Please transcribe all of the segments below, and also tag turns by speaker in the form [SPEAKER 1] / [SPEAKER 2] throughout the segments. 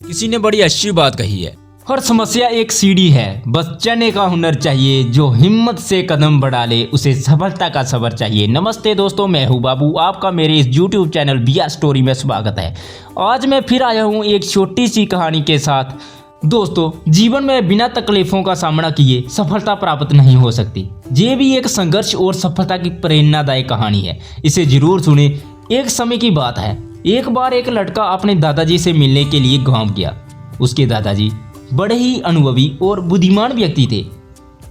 [SPEAKER 1] किसी ने बड़ी अच्छी बात कही है,
[SPEAKER 2] हर समस्या एक सीढ़ी है, बस चलने का हुनर चाहिए। जो हिम्मत से कदम बढ़ा ले उसे सफलता का सबर चाहिए। नमस्ते दोस्तों, मैं हूं बाबू, आपका मेरे इस YouTube चैनल BR स्टोरी में स्वागत है। आज मैं फिर आया हूं एक छोटी सी कहानी के साथ। दोस्तों, जीवन में बिना तकलीफों का सामना किए सफलता प्राप्त नहीं हो सकती। ये भी एक संघर्ष और सफलता की प्रेरणादायक कहानी है, इसे जरूर सुने। एक समय की बात है, एक बार एक लड़का अपने दादाजी से मिलने के लिए गाँव गया। उसके दादाजी बड़े ही अनुभवी और बुद्धिमान व्यक्ति थे।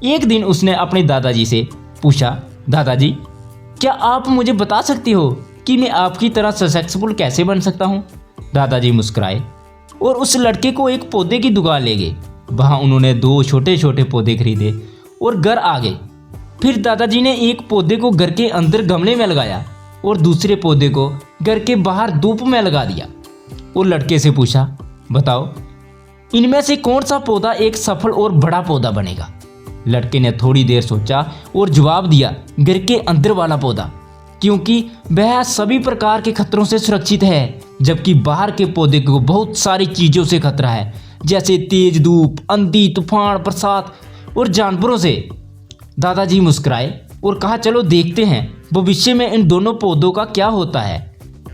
[SPEAKER 2] एक दिन उसने अपने दादाजी से पूछा, दादाजी क्या आप मुझे बता सकते हो कि मैं आपकी तरह सक्सेसफुल कैसे बन सकता हूँ? दादाजी मुस्कुराए और उस लड़के को एक पौधे की दुकान ले गए। वहाँ उन्होंने 2 छोटे छोटे पौधे खरीदे और घर आ गए। फिर दादाजी ने एक पौधे को घर के अंदर गमले में लगाया और दूसरे पौधे को घर के बाहर धूप में लगा दिया और लड़के से पूछा, बताओ इनमें से कौन सा पौधा एक सफल और बड़ा पौधा बनेगा? लड़के ने थोड़ी देर सोचा और जवाब दिया, घर के अंदर वाला पौधा, क्योंकि वह सभी प्रकार के खतरों से सुरक्षित है, जबकि बाहर के पौधे को बहुत सारी चीज़ों से खतरा है, जैसे तेज धूप, आंधी, तूफान, बरसात और जानवरों से। दादाजी मुस्कुराए और कहा, चलो देखते हैं भविष्य में इन दोनों पौधों का क्या होता है,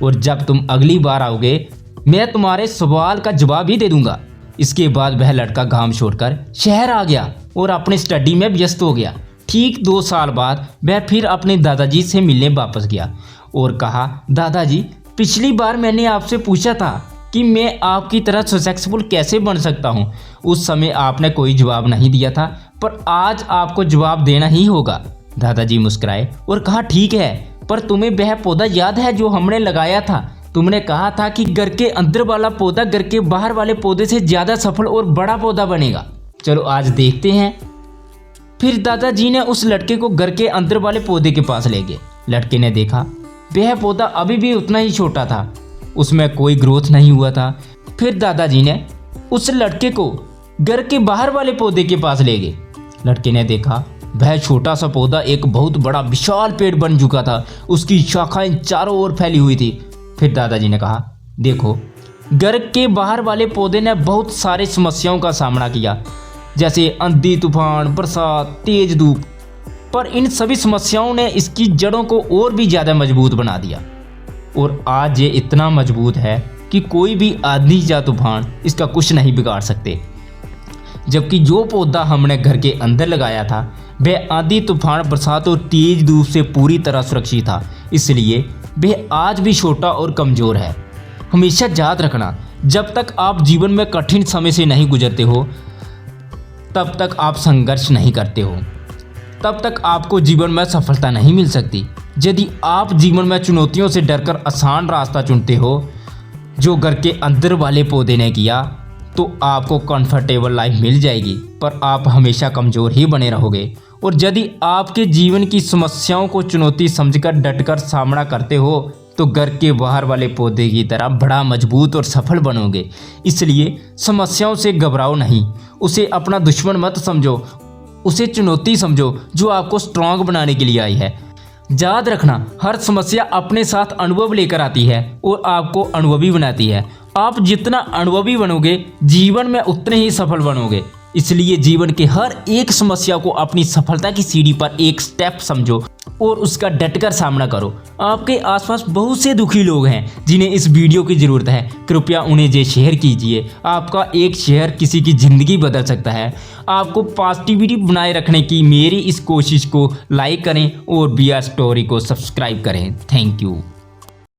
[SPEAKER 2] और जब तुम अगली बार आओगे मैं तुम्हारे सवाल का जवाब ही दे दूंगा। इसके बाद वह लड़का गांव छोड़कर शहर आ गया और अपने स्टडी में व्यस्त हो गया। ठीक 2 साल बाद वह फिर अपने दादाजी से मिलने वापस गया और कहा, दादाजी पिछली बार मैंने आपसे पूछा था कि मैं आपकी तरह सक्सेसफुल कैसे बन सकता हूँ। उस समय आपने कोई जवाब नहीं दिया था, पर आज आपको जवाब देना ही होगा। दादाजी मुस्कुराए और कहा, ठीक है, पर तुम्हें वह पौधा याद है जो हमने लगाया था? तुमने कहा था कि घर के अंदर वाला पौधा घर के बाहर वाले पौधे से ज़्यादा सफल और बड़ा पौधा बनेगा। चलो आज देखते हैं। फिर दादाजी ने उस लड़के को घर के अंदर वाले पौधे के पास ले गए। लड़के ने देखा वह पौधा अभी भी उतना ही छोटा था, उसमें कोई ग्रोथ नहीं हुआ था। फिर दादाजी ने उस लड़के को घर के बाहर वाले पौधे के पास ले गए। लड़के ने देखा वह छोटा सा पौधा एक बहुत बड़ा विशाल पेड़ बन चुका था, उसकी शाखाएं चारों ओर फैली हुई थी। फिर दादाजी ने कहा, देखो घर के बाहर वाले पौधे ने बहुत सारी समस्याओं का सामना किया, जैसे आंधी, तूफान, बरसात, तेज धूप, पर इन सभी समस्याओं ने इसकी जड़ों को और भी ज़्यादा मजबूत बना दिया, और आज ये इतना मजबूत है कि कोई भी आंधी या तूफान इसका कुछ नहीं बिगाड़ सकते। जबकि जो पौधा हमने घर के अंदर लगाया था वह आंधी, तूफान, बरसात और तेज धूप से पूरी तरह सुरक्षित था, इसलिए वह आज भी छोटा और कमज़ोर है। हमेशा याद रखना, जब तक आप जीवन में कठिन समय से नहीं गुजरते हो तब तक आप संघर्ष नहीं करते हो, तब तक आपको जीवन में सफलता नहीं मिल सकती। यदि आप जीवन में चुनौतियों से डरकर आसान रास्ता चुनते हो जो घर के अंदर वाले पौधे ने किया, तो आपको कंफर्टेबल लाइफ मिल जाएगी, पर आप हमेशा कमज़ोर ही बने रहोगे। और यदि आपके जीवन की समस्याओं को चुनौती समझकर डटकर सामना करते हो तो घर के बाहर वाले पौधे की तरह बड़ा मजबूत और सफल बनोगे। इसलिए समस्याओं से घबराओ नहीं, उसे अपना दुश्मन मत समझो, उसे चुनौती समझो जो आपको स्ट्रांग बनाने के लिए आई है। याद रखना, हर समस्या अपने साथ अनुभव लेकर आती है और आपको अनुभवी बनाती है। आप जितना अनुभवी बनोगे जीवन में उतने ही सफल बनोगे। इसलिए जीवन के हर एक समस्या को अपनी सफलता की सीढ़ी पर एक स्टेप समझो और उसका डटकर सामना करो। आपके आसपास बहुत से दुखी लोग हैं जिन्हें इस वीडियो की ज़रूरत है, कृपया उन्हें ये शेयर कीजिए। आपका एक शेयर किसी की ज़िंदगी बदल सकता है। आपको पॉजिटिविटी बनाए रखने की मेरी इस कोशिश को लाइक करें और BR स्टोरी को सब्सक्राइब करें। Thank you.